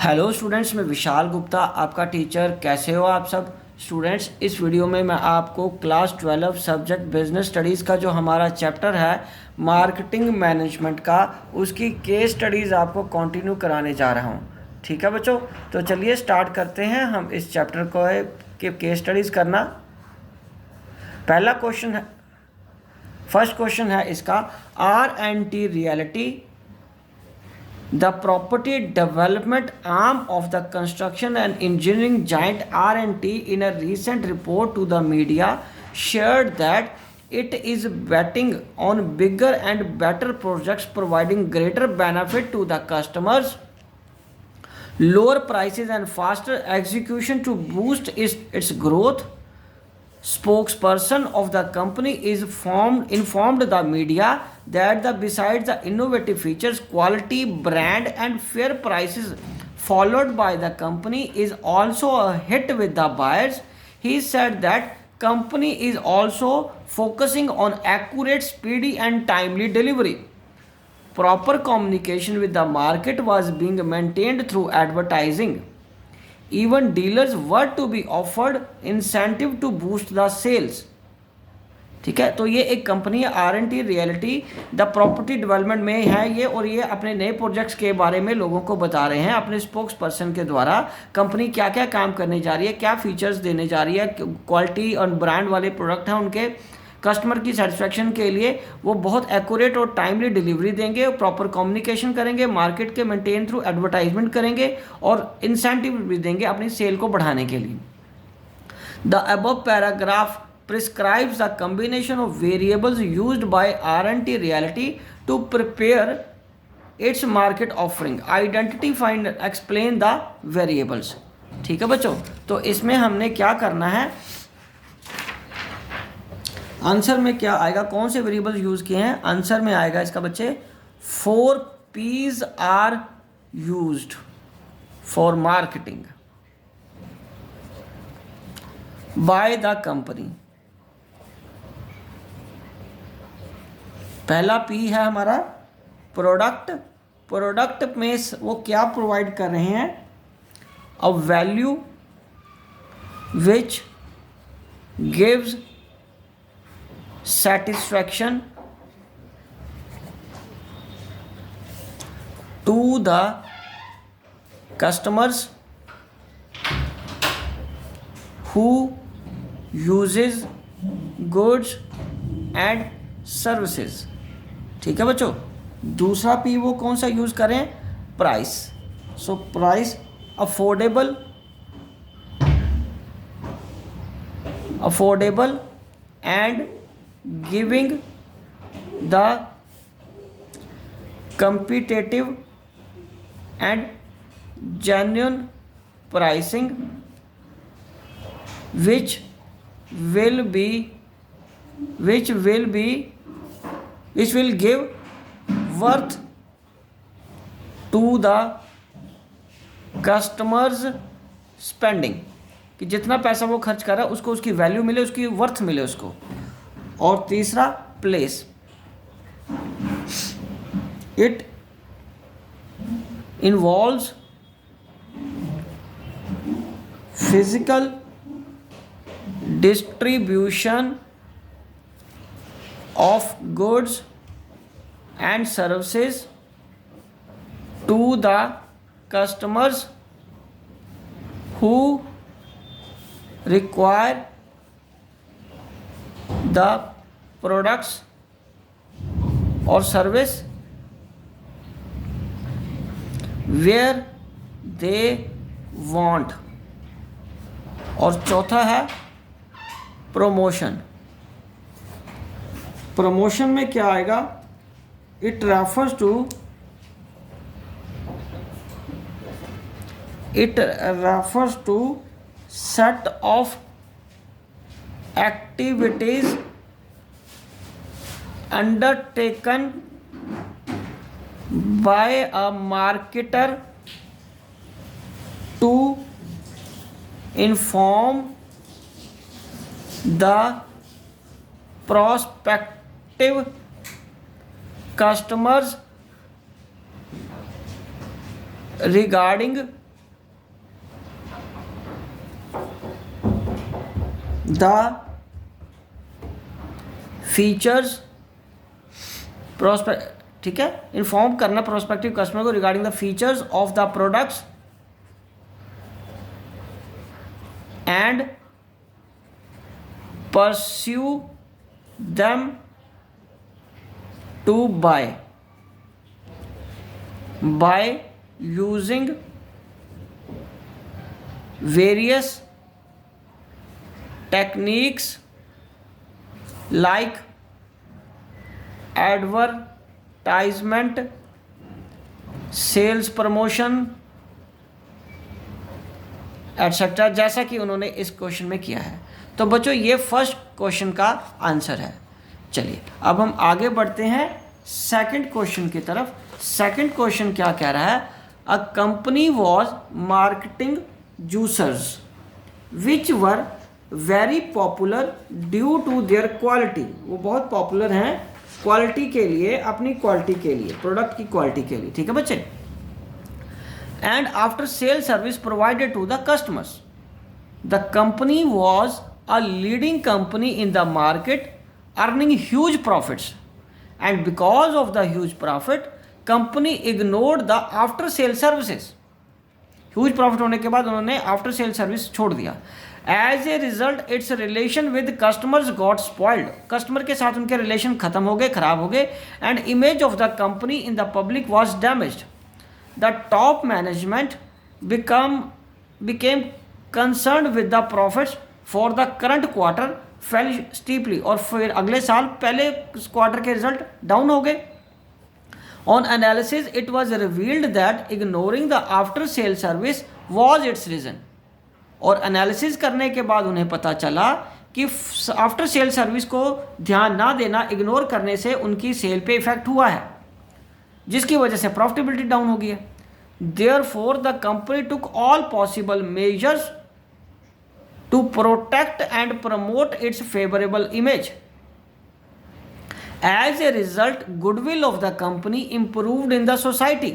Hello students, मैं विशाल गुप्ता आपका teacher. कैसे हो आप सब स्टूडेंट्स। इस वीडियो में मैं आपको क्लास 12 सब्जेक्ट बिजनेस स्टडीज़ का जो हमारा चैप्टर है मार्केटिंग मैनेजमेंट का, उसकी केस स्टडीज़ आपको कंटिन्यू कराने जा रहा हूँ। ठीक है बच्चों, तो चलिए स्टार्ट करते हैं हम इस चैप्टर को है कि केस स्टडीज़ करना। पहला क्वेश्चन है, फर्स्ट क्वेश्चन है इसका, R&T reality the property development arm of the construction and engineering giant R&T in a recent report to the media shared that it is betting on bigger and better projects providing greater benefit to the customers, lower prices and faster execution to boost its growth. Spokesperson of the company informed the media that besides the innovative features, quality, brand and fair prices followed by the company is also a hit with the buyers. He said that company is also focusing on accurate, speedy and timely delivery. Proper communication with the market was being maintained through advertising. Even dealers were to be offered incentive to boost the sales. ठीक है, तो ये एक company है R&T reality, the property development में है ये, और ये अपने नए प्रोजेक्ट्स के बारे में लोगों को बता रहे हैं अपने स्पोक्स पर्सन के द्वारा। कंपनी क्या क्या काम करने जा रही है, क्या फीचर्स देने जा रही है, क्वालिटी और ब्रांड वाले प्रोडक्ट हैं उनके, कस्टमर की सेटिस्फेक्शन के लिए वो बहुत एक्यूरेट और टाइमली डिलीवरी देंगे, प्रॉपर कम्युनिकेशन करेंगे, मार्केट के मेंटेन थ्रू एडवर्टाइजमेंट करेंगे और इंसेंटिव भी देंगे अपनी सेल को बढ़ाने के लिए। The above paragraph prescribes the combination of variables used by R&T Realty to prepare its market offering. Identify and explain the variables. ठीक है बच्चों, तो इसमें हमने क्या करना है, आंसर में क्या आएगा, कौन से वेरिएबल्स यूज किए हैं। आंसर में आएगा इसका बच्चे 4 P's are used for marketing by the company. पहला पी है हमारा प्रोडक्ट। प्रोडक्ट में वो क्या प्रोवाइड कर रहे हैं, a value which gives satisfaction to the customers who uses goods and services। ठीक है बच्चों, दूसरा पी वो कौन सा यूज करें, price. So price affordable and giving the competitive and genuine pricing which will give worth to the customers spending, कि जितना पैसा वो खर्च कर रहा है उसको उसकी वैल्यू मिले, उसकी वर्थ मिले उसको। और तीसरा place, it involves physical distribution of goods and services to the customers who require the products और सर्विस वेयर दे वांट। और चौथा है प्रमोशन। प्रमोशन में क्या आएगा, it refers to set of activities undertaken by a marketer to inform the prospective customers regarding the features prospect, ठीक है, inform करना प्रोस्पेक्टिव कस्टमर को regarding the features of the products and pursue them to buy by using various techniques like advertisement, sales promotion etcetera, जैसा कि उन्होंने इस question में किया है। तो बच्चों ये फर्स्ट क्वेश्चन का आंसर है। चलिए अब हम आगे बढ़ते हैं सेकंड क्वेश्चन की तरफ। सेकंड क्वेश्चन क्या कह रहा है? A company was marketing juicers which were very popular due to their quality. वो बहुत पॉपुलर हैं क्वालिटी के लिए, अपनी क्वालिटी के लिए, प्रोडक्ट की क्वालिटी के लिए, ठीक है बच्चे। And after sale service provided to the customers, the company was a leading company in the market earning huge profits, and because of the huge profit company ignored the after sale services। huge profit होने के बाद उन्होंने after sale service छोड़ दिया। as a result its relation with customers got spoiled, customer के साथ उनके relation खत्म हो गए, खराब हो गए। and image of the company in the public was damaged, the top management became concerned with the profits for the current quarter fail steeply, और फिर अगले साल पहले क्वार्टर के रिजल्ट डाउन हो गए। On analysis it was revealed that ignoring the after sale service was its reason, और analysis करने के बाद उन्हें पता चला कि आफ्टर सेल सर्विस को ध्यान ना देना, इग्नोर करने से उनकी सेल पे इफेक्ट हुआ है, जिसकी वजह से प्रॉफिटेबिलिटी डाउन हो गई है। Therefore the company took all possible measures to protect and promote its favorable image. As a result, goodwill of the company improved in the society.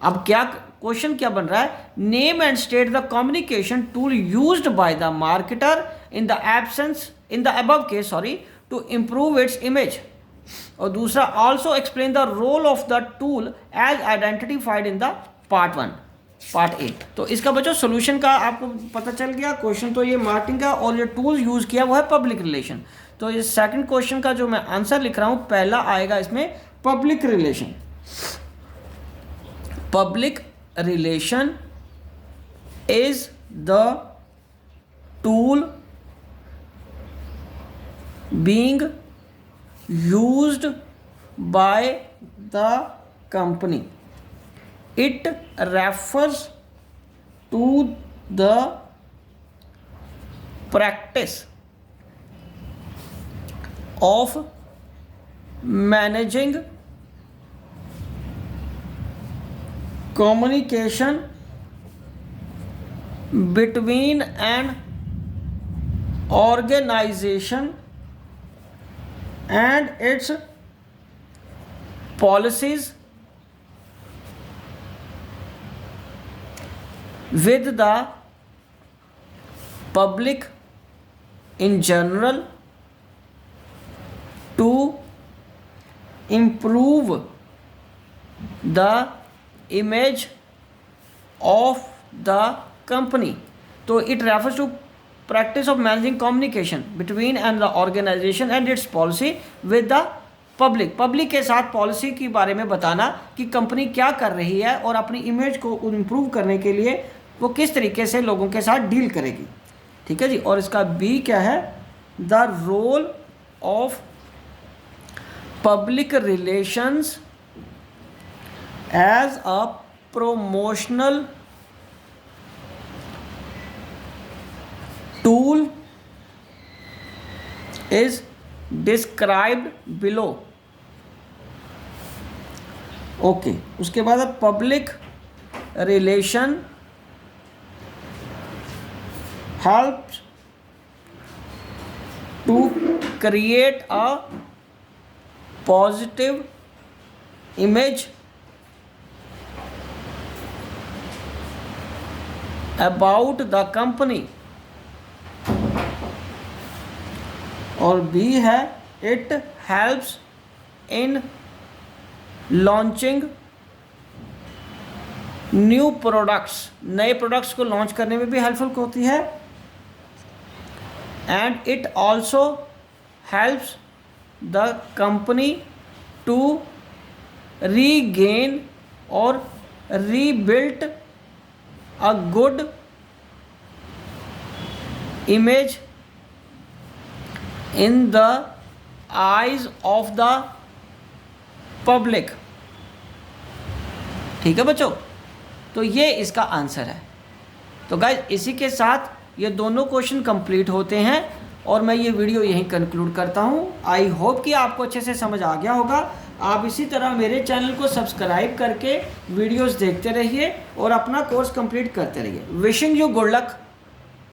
अब क्या क्वेश्चन क्या बन रहा है? Name and state the communication tool used by the marketer in the above case, to improve its image. और दूसरा, also explain the role of the tool as identified in the part 1, part A. तो इसका बच्चों solution का आपको पता चल गया। क्वेश्चन तो ये मार्केटिंग का, और ये टूल यूज किया वो है पब्लिक रिलेशन। तो ये सेकंड क्वेश्चन का जो मैं आंसर लिख रहा हूं, पहला आएगा इसमें public relation. Public relation is the tool being used by the company. It refers to the practice of managing communication between an organization and its policies with the public in general to improve the image of the company. So it refers to practice of managing communication between and the organization and its policy with the public के साथ policy के बारे में बताना कि company क्या कर रही है और अपनी इमेज को इम्प्रूव करने के लिए वो किस तरीके से लोगों के साथ डील करेगी। ठीक है जी। और इसका बी क्या है? The role of public relations as a promotional tool is described below. Okay, उसके बाद public relation helps to create a positive image about the company और बी है it helps in launching new products, नए products को launch करने में भी हेल्पफुल होती है। And it also helps the company to regain और rebuild a good image in the eyes of the public. ठीक है बच्चों, तो ये इसका आंसर है। तो गाइज इसी के साथ ये दोनों क्वेश्चन कंप्लीट होते हैं और मैं ये वीडियो यहीं कंक्लूड करता हूँ। आई होप कि आपको अच्छे से समझ आ गया होगा। आप इसी तरह मेरे चैनल को सब्सक्राइब करके वीडियोस देखते रहिए और अपना कोर्स कंप्लीट करते रहिए। Wishing you good luck.